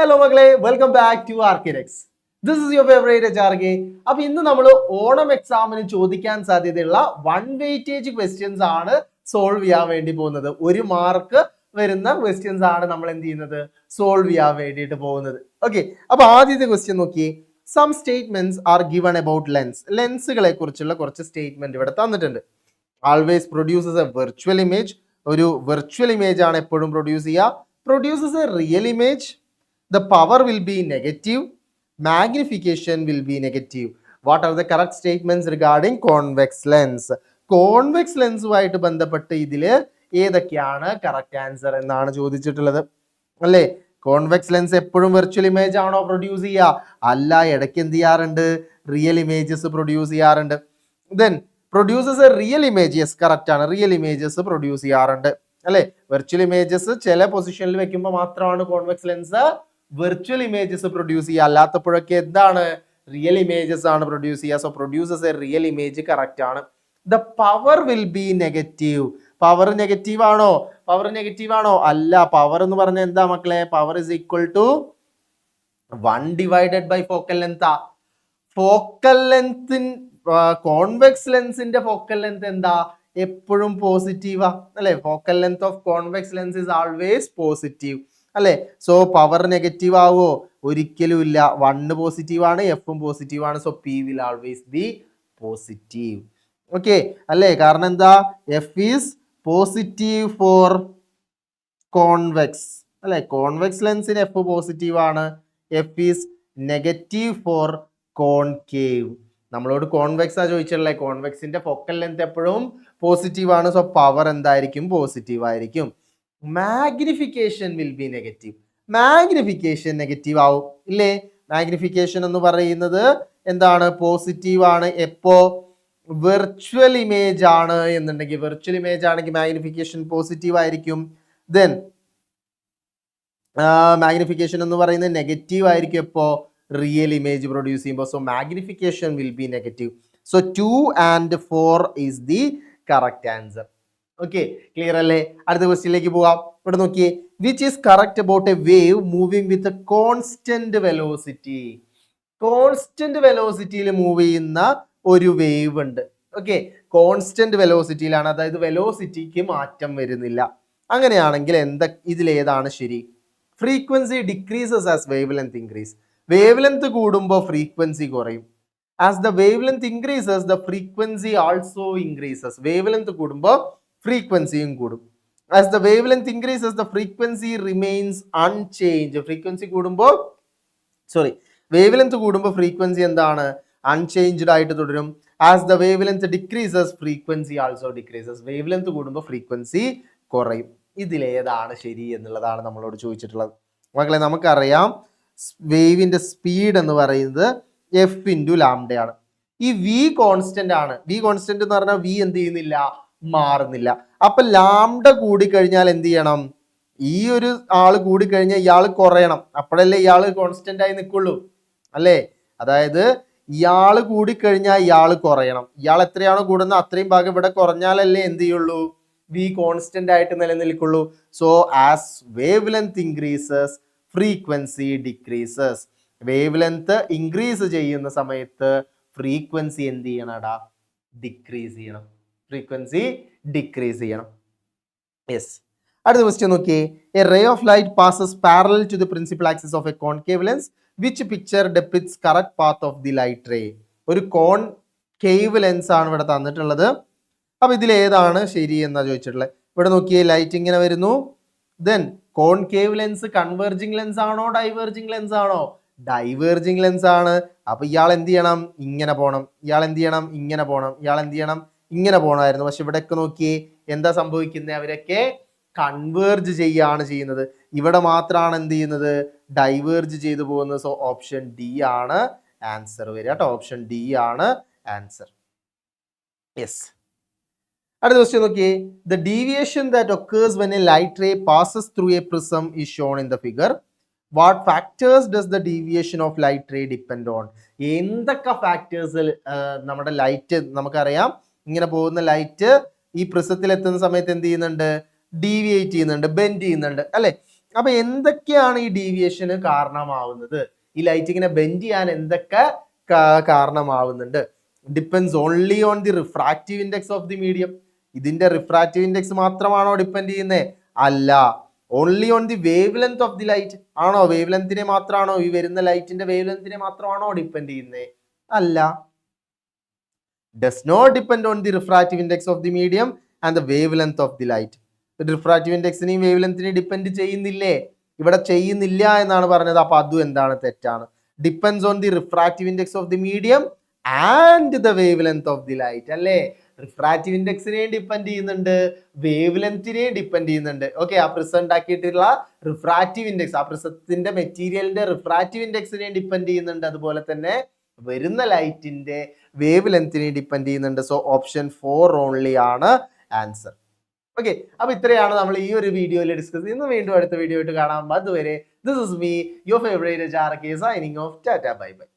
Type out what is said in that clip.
Hello മക്കളെ, welcome back to architects. This is your favourite HRK. അപ്പൊ ഇന്ന് നമ്മൾ ഓണം എക്സാമിന് ചോദിക്കാൻ സാധ്യതയുള്ള 1 വെയിറ്റേജ് ക്വസ്റ്റ്യൻസ് ആണ് സോൾവ് ചെയ്യാൻ വേണ്ടി പോകുന്നത്. 1 മാർക്ക് വരുന്ന ക്വസ്റ്റ്യൻസ് ആണ് നമ്മൾ എന്ത് ചെയ്യുന്നത്, സോൾവ് ചെയ്യാൻ വേണ്ടിയിട്ട് പോകുന്നത്. ഓക്കെ, അപ്പൊ ആദ്യത്തെ ക്വസ്റ്റ്യൻ നോക്കി. Some statements are given about ലെൻസുകളെ കുറിച്ചുള്ള കുറച്ച് സ്റ്റേറ്റ്മെന്റ് ഇവിടെ തന്നിട്ടുണ്ട്. Always produces a virtual image. ഒരു വെർച്വൽ ഇമേജ് ആണ് എപ്പോഴും പ്രൊഡ്യൂസ് ചെയ്യുക. Produces a real image. The power will be negative. Magnification will be negative. What are the correct statements regarding convex lens? Convex ലെൻസുമായിട്ട് ബന്ധപ്പെട്ട് ഇതിൽ ഏതൊക്കെയാണ് കറക്റ്റ് ആൻസർ എന്നാണ് ചോദിച്ചിട്ടുള്ളത് അല്ലേ. കോൺവെക്സ് ലെൻസ് എപ്പോഴും വെർച്വൽ ഇമേജ് ആണോ പ്രൊഡ്യൂസ് ചെയ്യുക? അല്ല, ഇടയ്ക്ക് എന്ത് ചെയ്യാറുണ്ട്, റിയൽ ഇമേജസ് പ്രൊഡ്യൂസ് ചെയ്യാറുണ്ട്. Then produces a real image. Yes, correct ആണ്, റിയൽ ഇമേജസ് പ്രൊഡ്യൂസ് ചെയ്യാറുണ്ട് അല്ലേ. വെർച്വൽ ഇമേജസ് ചില പൊസിഷനിൽ വെക്കുമ്പോൾ മാത്രമാണ് convex lens virtual images produce ചെയ്യുക. അല്ലാത്തപ്പോഴൊക്കെ എന്താണ്, റിയൽ ഇമേജസ് ആണ് പ്രൊഡ്യൂസ് ചെയ്യുക. So produces a real image correct ആണ്. The power will be negative. Power negative ആണോ? പവർ നെഗറ്റീവ് ആണോ? അല്ല. പവർ എന്ന് പറഞ്ഞാൽ എന്താ മക്കളെ? Power is equal to 1 divided by focal length. Focal length, convex ലെൻസിന്റെ ഫോക്കൽ ലെങ്ത് എന്താ? എപ്പോഴും പോസിറ്റീവാ അല്ലെ. Focal length of convex lens is always positive അല്ലെ. സോ പവർ നെഗറ്റീവ് ആവോ? ഒരിക്കലും ഇല്ല. 1 പോസിറ്റീവ് ആണ്, എഫും പോസിറ്റീവ് ആണ്. So P will always be positive. Okay അല്ലേ. കാരണം എന്താ, F is positive for convex അല്ലെ. കോൺവെക്സ് ലെൻസിന് എഫ് പോസിറ്റീവ് ആണ്, F is negative for concave. നമ്മളോട് കോൺവെക്സ് ആ ചോദിച്ചല്ലേ. കോൺവെക്സിന്റെ ഫോക്കൽ ലെങ്ത് എപ്പോഴും പോസിറ്റീവ് ആണ്. സോ പവർ എന്തായിരിക്കും? പോസിറ്റീവ് ആയിരിക്കും. Magnification will be negative. Magnification negative ആവും ഇല്ലേ. മാഗ്നിഫിക്കേഷൻ എന്ന് പറയുന്നത് എന്താണ്? പോസിറ്റീവ് ആണ്. എപ്പോ? വെർച്വൽ ഇമേജ് ആണ് എന്നുണ്ടെങ്കിൽ, വെർച്വൽ ഇമേജ് ആണെങ്കിൽ മാഗ്നിഫിക്കേഷൻ പോസിറ്റീവ് ആയിരിക്കും. ദെൻ മാഗ്നിഫിക്കേഷൻ എന്ന് പറയുന്നത് നെഗറ്റീവ് ആയിരിക്കും എപ്പോ? റിയൽ ഇമേജ് പ്രൊഡ്യൂസ് ചെയ്യുമ്പോൾ. So magnification will be negative. So 2 and 4 is the correct answer. Okay, clear അല്ലേ. അടുത്ത ക്വസ്റ്റ്യനിലേക്ക് പോവാം. ഇവിടെ നോക്കിയേ. Which is correct about a wave moving with constant velocity. Constant വെലോസിറ്റിയിൽ മൂവ് ചെയ്യുന്ന ഒരു വേവ് ഉണ്ട്. ഓക്കെ, കോൺസ്റ്റന്റ് വെലോസിറ്റിയിലാണ്, അതായത് വെലോസിറ്റിക്ക് മാറ്റം വരുന്നില്ല. അങ്ങനെയാണെങ്കിൽ ഇതിലേതാണ് ശരി? Frequency decreases as wavelength increase. Wave length കൂടുമ്പോൾ ഫ്രീക്വൻസി കുറയും. As the wavelength increases the frequency also increases. Wave length കൂടുമ്പോൾ ഫ്രീക്വൻസിയും കൂടും. As the wavelength increases the frequency remains unchanged. Frequency കൂടുമ്പോൾ വേവ് ലെങ്ത് കൂടുമ്പോൾ frequency എന്താണ്? Unchanged ആയിട്ട് തുടരും. As the wave length decreases frequency also decreases. Wave length കൂടുമ്പോൾ frequency കുറയും. ഇതിലേതാണ് ശരി എന്നുള്ളതാണ് നമ്മളോട് ചോദിച്ചിട്ടുള്ളത്. മക്കളെ, നമുക്കറിയാം വേവിന്റെ സ്പീഡ് എന്ന് പറയുന്നത് എഫ് ഇൻറ്റു ലാംഡയാണ്. ഈ വി കോൺസ്റ്റന്റ് ആണ്. വി കോൺസ്റ്റന്റ് എന്ന് പറഞ്ഞാൽ വി എന്ത് ചെയ്യുന്നില്ല, മാറുന്നില്ല. അപ്പൊ ലാംഡ കൂടിക്കഴിഞ്ഞാൽ എന്ത് ചെയ്യണം? ഈ ഒരു ആള് കൂടിക്കഴിഞ്ഞാൽ ഇയാൾ കുറയണം. അപ്പോഴല്ലേ ഇയാൾ കോൺസ്റ്റന്റ് ആയി നിൽക്കുള്ളൂ അല്ലേ. അതായത് ഇയാള് കൂടിക്കഴിഞ്ഞാൽ ഇയാൾ കുറയണം. ഇയാൾ എത്രയാണോ കൂടുന്നത് അത്രയും ഭാഗം ഇവിടെ കുറഞ്ഞാലല്ലേ എന്ത് ചെയ്യുള്ളൂ, വി കോൺസ്റ്റന്റ് ആയിട്ട് നിലനിൽക്കുള്ളൂ. So as wavelength increases frequency decreases. Wavelength increase ചെയ്യുന്ന സമയത്ത് ഫ്രീക്വൻസി എന്ത് ചെയ്യണടാ? ഡിക്രീസ് ചെയ്യണം. ഫ്രീക്വൻസി ഡിക്രീസ് ചെയ്യണം. യെസ്. അടുത്ത ക്വസ്റ്റ്യൻ നോക്കിയേ. A ray of light passes parallel to the principal axis of a concave lens. Which picture depicts correct path of the light ray. ഒരു concave lens ആണ് ഇവിടെ തന്നിട്ടുള്ളത്. അപ്പൊ ഇതിൽ ഏതാണ് ശരി എന്നാ ചോദിച്ചിട്ടുള്ളത്. ഇവിടെ നോക്കിയേ, ലൈറ്റ് ഇങ്ങനെ വരുന്നു. Then concave lens converging lens ആണോ ഡൈവേർജിങ് ലെൻസ് ആണോ? ഡൈവേർജിങ് ലെൻസ് ആണ്. അപ്പൊ ഇയാൾ എന്ത് ചെയ്യണം? ഇങ്ങനെ പോകണം. ഇയാൾ എന്ത് ചെയ്യണം? ഇങ്ങനെ പോകണം. ഇയാൾ എന്ത് ചെയ്യണം? ഇങ്ങനെ പോകണമായിരുന്നു. പക്ഷെ ഇവിടെയൊക്കെ നോക്കിയേ എന്താ സംഭവിക്കുന്നത്? അവരൊക്കെ കൺവേർജ് ചെയ്യാണ് ചെയ്യുന്നത്. ഇവിടെ മാത്രമാണ് എന്ത് ചെയ്യുന്നത്? ഡൈവേർജ് ചെയ്തു പോകുന്നത്. സോ ഓപ്ഷൻ ഡി ആണ് ആൻസർ വരിക കേട്ടോ. ഓപ്ഷൻ ഡി ആണ് ആൻസർ. യെസ്. അടുത്ത ക്വസ്റ്റ്യൻ നോക്കിയേ. The deviation that occurs when a light ray passes through a prism is shown in the figure. What factors does the deviation of light ray depend on. എന്തൊക്കെ ഫാക്ടേഴ്സിൽ നമ്മുടെ light, നമുക്കറിയാം ഇങ്ങനെ പോകുന്ന light ഈ പ്രിസത്തിൽ എത്തുന്ന സമയത്ത് എന്ത് ചെയ്യുന്നുണ്ട്? ഡീവിയേറ്റ് ചെയ്യുന്നുണ്ട്, ബെൻഡ് ചെയ്യുന്നുണ്ട് അല്ലെ. അപ്പൊ എന്തൊക്കെയാണ് ഈ ഡീവിയേഷന് കാരണമാവുന്നത്? ഈ ലൈറ്റ് ഇങ്ങനെ ബെൻഡ് ചെയ്യാൻ എന്തൊക്കെ കാരണമാവുന്നുണ്ട്? Depends only on the refractive index of the medium. ഇതിന്റെ റിഫ്രാക്റ്റീവ് ഇൻഡെക്സ് മാത്രമാണോ ഡിപ്പെൻഡ് ചെയ്യുന്നത്? അല്ല. Only on the wavelength of the light. ആണോ? വേവ് ലെങ്തിനെ മാത്രമാണോ, ഈ വരുന്ന ലൈറ്റിന്റെ വേവ് ലെങ്തിനെ മാത്രമാണോ ഡിപ്പെൻഡ് ചെയ്യുന്നത്? അല്ല. Does not depend on the refractive index of the medium and the wavelength of the light. Refractive ഇൻഡെക്സിനെയും വേവ് ലെങ്തിനെയും ഡിപ്പെൻഡ് ചെയ്യുന്നില്ലേ? ഇവിടെ ചെയ്യുന്നില്ല എന്നാണ് പറഞ്ഞത്. അപ്പൊ അതും എന്താണ്? തെറ്റാണ്. Depends on the refractive index of the medium and the wavelength of the light. അല്ലേ? റിഫ്രാക്റ്റീവ് ഇൻഡെക്സിനെയും ഡിപ്പെൻഡ് ചെയ്യുന്നുണ്ട്, വേവ് ലെങ്തിനെയും ഡിപ്പെൻഡ് ചെയ്യുന്നുണ്ട്. ഓക്കെ, ആ പ്രിസം ഉണ്ടാക്കിയിട്ടുള്ള റിഫ്രാക്റ്റീവ് ഇൻഡെക്സ്, ആ പ്രിസത്തിന്റെ മെറ്റീരിയലിന്റെ റിഫ്രാക്റ്റീവ് ഇൻഡെക്സിനെയും ഡിപ്പെൻഡ് ചെയ്യുന്നുണ്ട്. അതുപോലെ തന്നെ വരുന്ന ലൈറ്റിന്റെ വേവ് ലെങ്തിനെയും ഡിപ്പെൻഡ് ചെയ്യുന്നുണ്ട്. സോ ഓപ്ഷൻ 4 ഓൺലി ആണ് ആൻസർ. ഓക്കെ, അപ്പൊ ഇത്രയാണ് നമ്മൾ ഈ ഒരു വീഡിയോയിൽ ഡിസ്കസ് ചെയ്യുന്നത്. വീണ്ടും അടുത്ത വീഡിയോ ആയിട്ട് കാണാം. അതുവരെ this is me, your favourite HR signing off. Tata, bye bye.